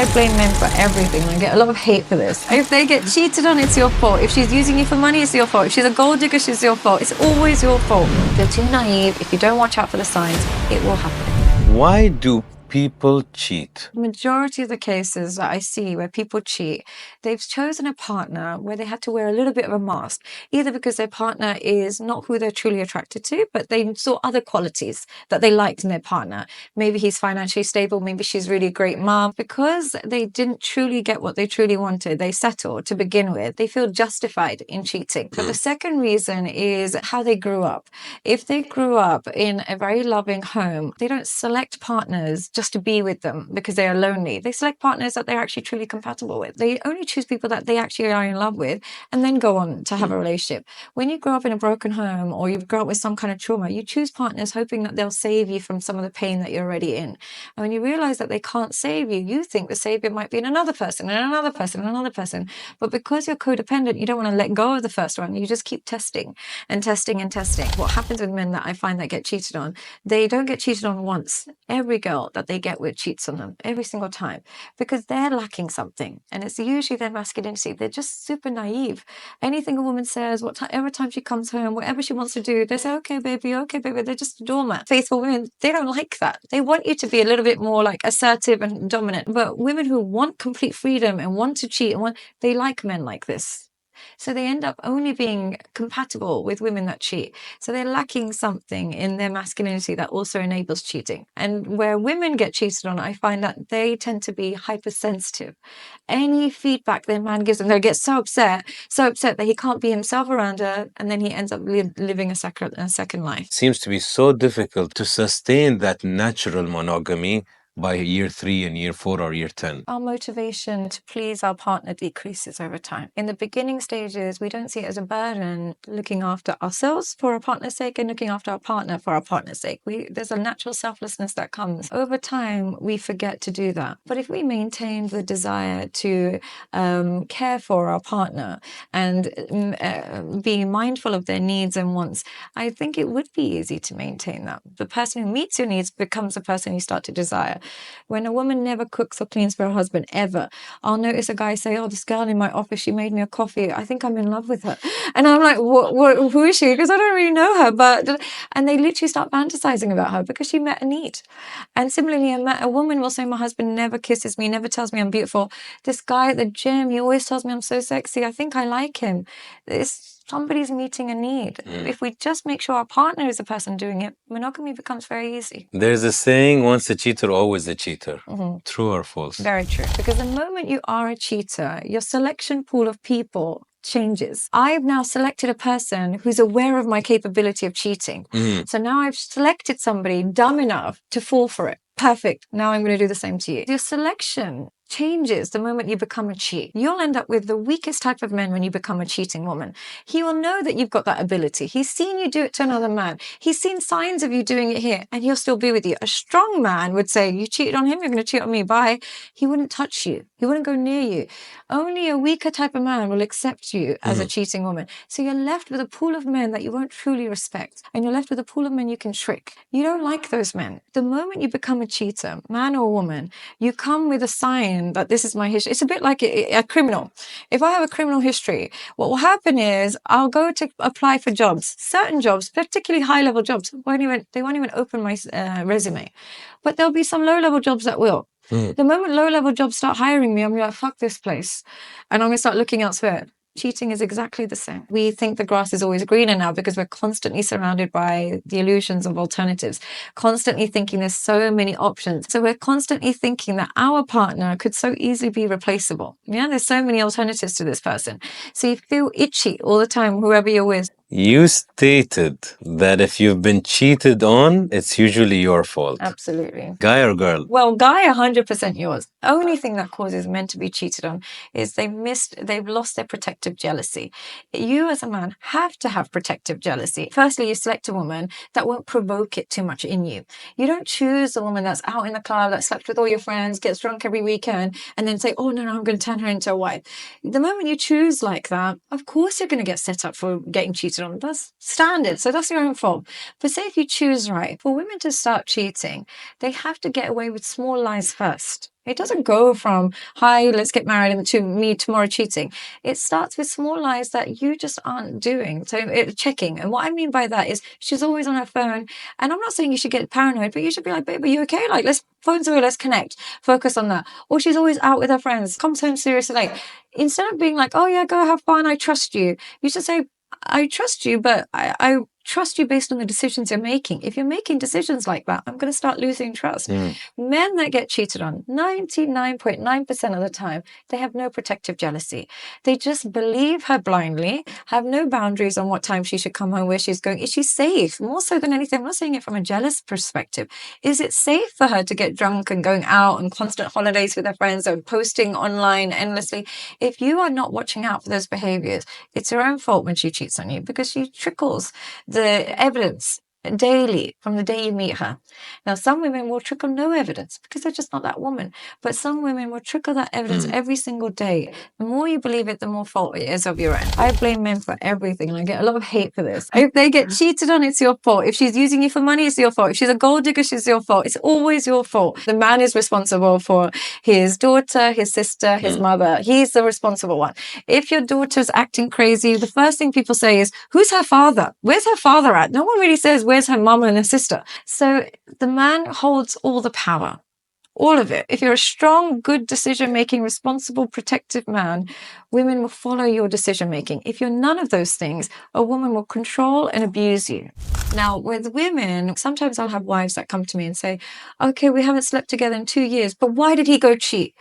I blame men for everything. I get a lot of hate for this. If they get cheated on, it's your fault. If she's using you for money, it's your fault. If she's a gold digger, it's your fault. It's always your fault. If you're too naive, if you don't watch out for the signs, it will happen. Why do people cheat? The majority of the cases that I see where people cheat, they've chosen a partner where they had to wear a little bit of a mask, either because their partner is not who they're truly attracted to, but they saw other qualities that they liked in their partner. Maybe he's financially stable, maybe she's really a great mom. Because they didn't truly get what they truly wanted, they settled to begin with. They feel justified in cheating. But the second reason is how they grew up. If they grew up in a very loving home, they don't select partners just to be with them because they are lonely. They select partners that they're actually truly compatible with. They only choose people that they actually are in love with and then go on to have a relationship. When you grow up in a broken home or you grow up with some kind of trauma, you choose partners hoping that they'll save you from some of the pain that you're already in. And when you realize that they can't save you, you think the savior might be in another person and another person and another person. But because you're codependent, you don't want to let go of the first one. You just keep testing and testing and testing. What happens with men that I find that get cheated on, they don't get cheated on once. Every girl that they get with cheats on them every single time because they're lacking something, and it's usually their masculinity. They're just super naive. Anything a woman says, whatever time she comes home, whatever she wants to do, they say, okay baby, okay baby. They're just a doormat. Faithful women, they don't like that. They want you to be a little bit more like assertive and dominant. But women who want complete freedom and want to cheat and they like men like this. So they end up only being compatible with women that cheat. So they're lacking something in their masculinity that also enables cheating. And where women get cheated on, I find that they tend to be hypersensitive. Any feedback their man gives them, they get so upset that he can't be himself around her, and then he ends up living a second life. It seems to be so difficult to sustain that natural monogamy by year 3 and year 4 or year 10. Our motivation to please our partner decreases over time. In the beginning stages, we don't see it as a burden looking after ourselves for our partner's sake and looking after our partner for our partner's sake. There's a natural selflessness that comes. Over time, we forget to do that. But if we maintain the desire to care for our partner and be mindful of their needs and wants, I think it would be easy to maintain that. The person who meets your needs becomes the person you start to desire. When a woman never cooks or cleans for her husband, ever, I'll notice a guy say, oh, this girl in my office, she made me a coffee. I think I'm in love with her. And I'm like, who is she? Because I don't really know her. And they literally start fantasizing about her because she met a need. And similarly, a woman will say, my husband never kisses me, never tells me I'm beautiful. This guy at the gym, he always tells me I'm so sexy. I think I like him. Somebody's meeting a need. If we just make sure our partner is the person doing it, monogamy becomes very easy. There's a saying, once a cheater, always a cheater. True or false? Very true. Because the moment you are a cheater, your selection pool of people changes. I've now selected a person who's aware of my capability of cheating. So now I've selected somebody dumb enough to fall for it. Perfect. Now I'm going to do the same to you. Your selection changes the moment you become a cheat. You'll end up with the weakest type of men when you become a cheating woman. He will know that you've got that ability. He's seen you do it to another man. He's seen signs of you doing it here, and he'll still be with you. A strong man would say, you cheated on him, you're going to cheat on me, bye. He wouldn't touch you. He wouldn't go near you. Only a weaker type of man will accept you as a cheating woman. So you're left with a pool of men that you won't truly respect, and you're left with a pool of men you can trick. You don't like those men. The moment you become a cheater, man or woman, you come with a sign that this is my history. It's a bit like a criminal. If I have a criminal history, what will happen is I'll go to apply for jobs. Certain jobs, particularly high-level jobs, they won't even open my resume. But there'll be some low-level jobs that will. The moment low-level jobs start hiring me, I'm like, fuck this place. And I'm going to start looking elsewhere. Cheating is exactly the same. We think the grass is always greener now because we're constantly surrounded by the illusions of alternatives, constantly thinking there's so many options. So we're constantly thinking that our partner could so easily be replaceable. Yeah, there's so many alternatives to this person. So you feel itchy all the time, whoever you're with. You stated that if you've been cheated on, it's usually your fault. Absolutely. Guy or girl? Well, guy, 100% yours. Only thing that causes men to be cheated on is they've lost their protective jealousy. You as a man have to have protective jealousy. Firstly, you select a woman that won't provoke it too much in you. You don't choose a woman that's out in the club, that slept with all your friends, gets drunk every weekend, and then say, oh, no, I'm going to turn her into a wife. The moment you choose like that, of course you're going to get set up for getting cheated on. That's standard. So that's your own fault. But say if you choose right, for women to start cheating, they have to get away with small lies first. It doesn't go from, hi, let's get married, and to me tomorrow cheating. It starts with small lies that you just aren't doing. So checking. And what I mean by that is she's always on her phone. And I'm not saying you should get paranoid, but you should be like, babe, are you okay? Like, let's phones away, let's connect, focus on that. Or she's always out with her friends, comes home seriously late. Instead of being like, oh yeah, go have fun, I trust you, you should say, I trust you, but I trust you based on the decisions you're making. If you're making decisions like that, I'm going to start losing trust. Men that get cheated on, 99.9% of the time, they have no protective jealousy. They just believe her blindly, have no boundaries on what time she should come home, where she's going. Is she safe? More so than anything, I'm not saying it from a jealous perspective. Is it safe for her to get drunk and going out on constant holidays with her friends or posting online endlessly? If you are not watching out for those behaviors, it's her own fault when she cheats on you, because she trickles the evidence daily from the day you meet her. Now, some women will trickle no evidence because they're just not that woman. But some women will trickle that evidence every single day. The more you believe it, the more fault it is of your own. I blame men for everything, and I get a lot of hate for this. If they get cheated on, it's your fault. If she's using you for money, it's your fault. If she's a gold digger, she's your fault. It's always your fault. The man is responsible for his daughter, his sister, his mother. He's the responsible one. If your daughter's acting crazy, the first thing people say is, who's her father? Where's her father at? No one really says, where's her mama and her sister? So the man holds all the power, all of it. If you're a strong, good decision-making, responsible, protective man, women will follow your decision-making. If you're none of those things, a woman will control and abuse you. Now, with women, sometimes I'll have wives that come to me and say, okay, we haven't slept together in 2 years, but why did he go cheat?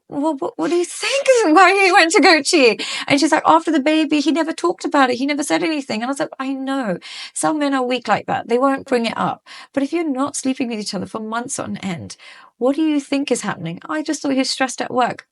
Well, what do you think is why he went to go cheat? And she's like, after the baby, he never talked about it. He never said anything. And I was like, I know. Some men are weak like that. They won't bring it up. But if you're not sleeping with each other for months on end, what do you think is happening? I just thought he was stressed at work.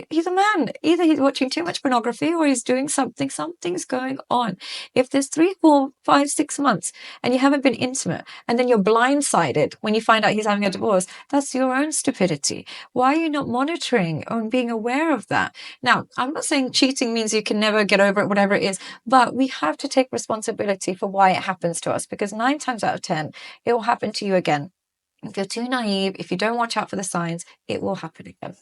He's a man. Either he's watching too much pornography or he's doing something. Something's going on. If there's 3, 4, 5, 6 months and you haven't been intimate, and then you're blindsided when you find out he's having a divorce, that's your own stupidity. Why are you not monitoring and being aware of that? Now, I'm not saying cheating means you can never get over it, whatever it is, but we have to take responsibility for why it happens to us, because 9 times out of 10, it will happen to you again. If you're too naive, if you don't watch out for the signs, it will happen again.